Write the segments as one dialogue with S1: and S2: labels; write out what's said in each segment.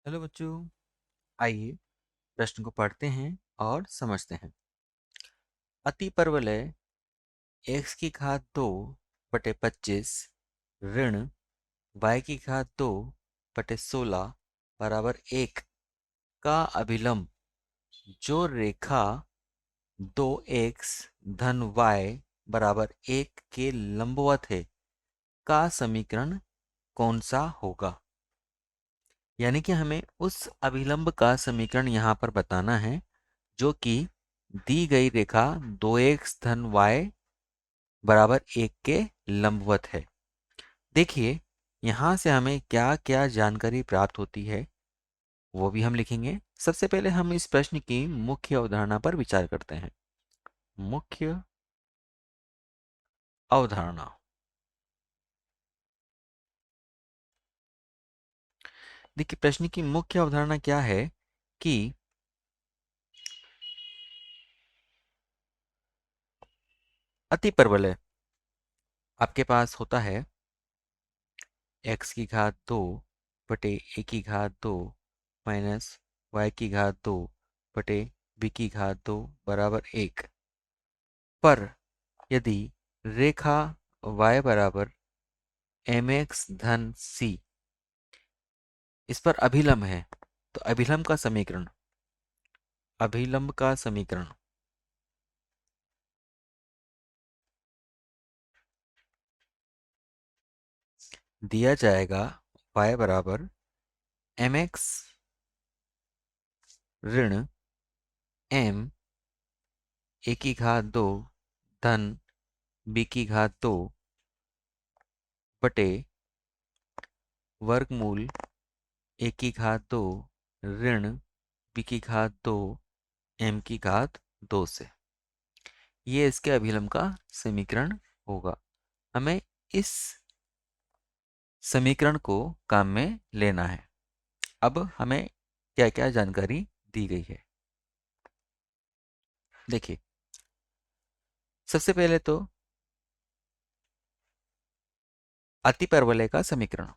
S1: Hello बच्चों, आइए प्रश्न को पढ़ते हैं और समझते हैं। अति परवलय x की घात 2 बटे 25 ऋण y की घात 2 बटे 16 बराबर 1 का अभिलंब जो रेखा 2x धन y बराबर 1 के लंबवत है का समीकरण कौन सा होगा। यानी कि हमें उस अभिलंब का समीकरण यहाँ पर बताना है जो कि दी गई रेखा 2x धन y बराबर 1 के लंबवत है। देखिए यहाँ से हमें क्या क्या जानकारी प्राप्त होती है वो भी हम लिखेंगे। सबसे पहले हम इस प्रश्न की मुख्य अवधारणा पर विचार करते हैं। मुख्य अवधारणा। देखिए प्रश्न की मुख्य अवधारणा क्या है कि अति परवलय आपके पास होता है x की घात 2 बटे a की घात 2 माइनस y की घात 2 बटे b की घात 2 बराबर 1 पर यदि रेखा y बराबर mx धन c इस पर अभिलंब है तो अभिलंब का समीकरण दिया जाएगा y बराबर mx ऋण m a की घात 2 धन b की घात 2 बटे वर्गमूल a की घात 2 ऋण b की घात 2 m की घात 2 से। ये इसके अभिलंब का समीकरण होगा। हमें इस समीकरण को काम में लेना है। अब हमें क्या क्या जानकारी दी गई है देखिए। सबसे पहले तो अति परवलय का समीकरण।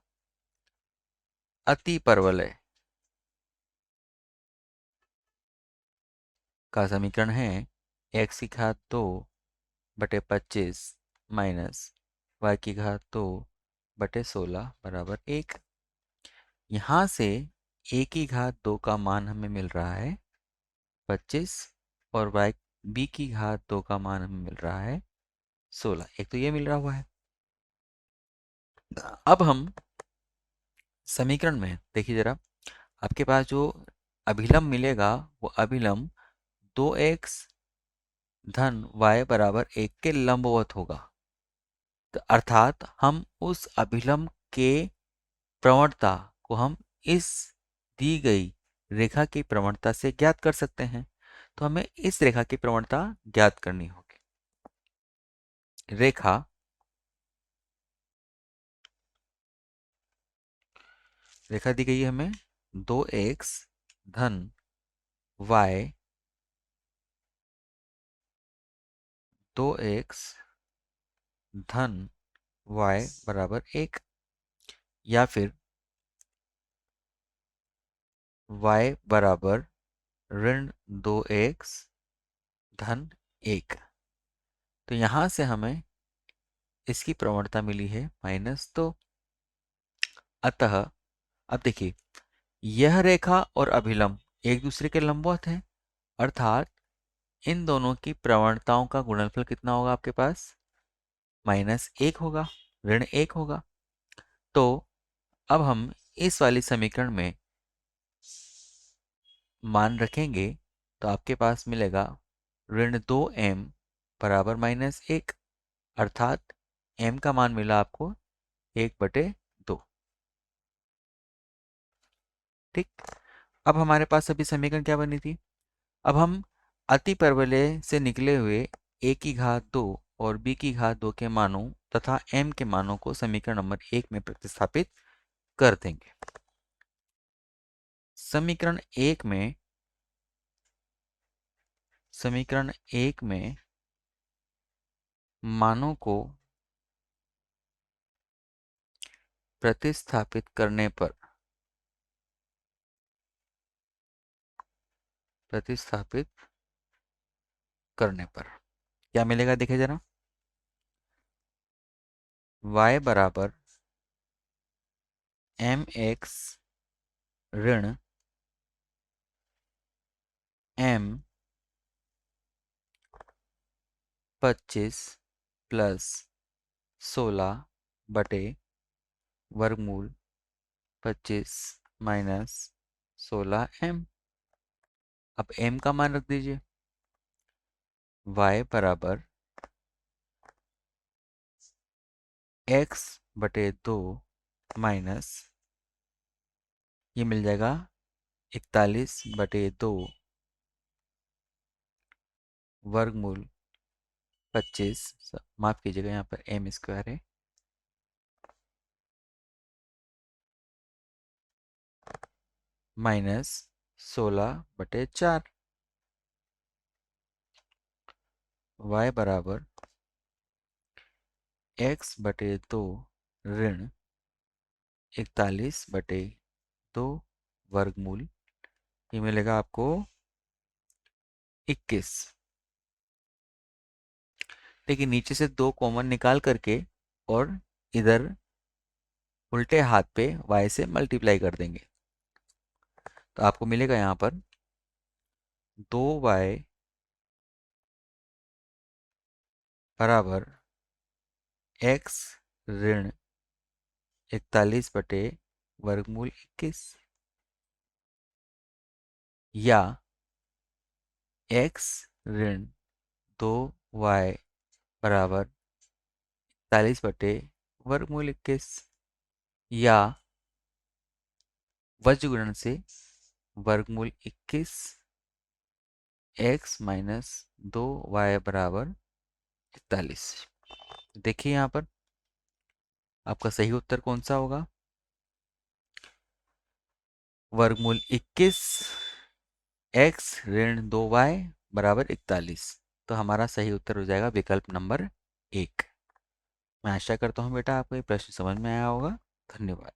S1: अति परवलय का समीकरण है x की घात 2 बटे 25 माइनस y की घात 2 बटे 16 बराबर 1। यहाँ से a की घात 2 का मान हमें मिल रहा है 25 और b की घात 2 का मान हमें मिल रहा है 16। एक तो ये मिल रहा हुआ है। अब हम समीकरण में देखिए जरा, आपके पास जो अभिलंब मिलेगा वो अभिलंब 2x धन y बराबर 1 के लंबवत होगा। तो अर्थात हम उस अभिलंब के प्रवणता को हम इस दी गई रेखा की प्रवणता से ज्ञात कर सकते हैं। तो हमें इस रेखा की प्रवणता ज्ञात करनी होगी। रेखा दी गई है हमें 2x धन y 2x धन y बराबर 1 या फिर y बराबर ऋण 2x धन 1। तो यहां से हमें इसकी प्रवणता मिली है -2। अतः अब देखिए यह रेखा और अभिलंब एक दूसरे के लंबवत हैं, अर्थात इन दोनों की प्रवणताओं का गुणनफल कितना होगा आपके पास -1 होगा, ऋण 1 होगा। तो अब हम इस वाली समीकरण में मान रखेंगे तो आपके पास मिलेगा ऋण 2m बराबर -1, अर्थात m का मान मिला आपको 1/2। ठीक। अब हमारे पास अभी समीकरण क्या बनी थी। अब हम अति परवलय से निकले हुए a की घात 2 और b की घात 2 के मानों तथा m के मानों को समीकरण नंबर 1 में प्रतिस्थापित कर देंगे। समीकरण 1 में मानों को प्रतिस्थापित करने पर प्रतिस्थापित करने पर क्या मिलेगा, देखिए जरा। y बराबर एम एक्स ऋण एम 25 प्लस 16 बटे वर्गमूल 25 माइनस 16m। अब m का मान रख दीजिए। y बराबर x बटे 2 माइनस ये मिल जाएगा 41 बटे 2 वर्गमूल 25, माफ कीजिएगा यहाँ पर एम स्क्वायर है, माइनस 16/4। y बराबर x बटे 2 ऋण 41/2 वर्गमूल ये मिलेगा आपको 21। लेकिन नीचे से 2 कॉमन निकाल करके और इधर उल्टे हाथ पे y से मल्टीप्लाई कर देंगे तो आपको मिलेगा यहाँ पर 2y बराबर x ऋण 41 बटे वर्गमूल 21 या x ऋण 2y बराबर 41 बटे वर्गमूल 21 या वज्र गुणन से वर्गमूल 21 x माइनस 2y बराबर 41। देखिए यहाँ पर आपका सही उत्तर कौन सा होगा। वर्गमूल 21 x ऋण 2y बराबर 41। तो हमारा सही उत्तर हो जाएगा विकल्प नंबर 1। मैं आशा करता हूँ बेटा आपको ये प्रश्न समझ में आया होगा। धन्यवाद।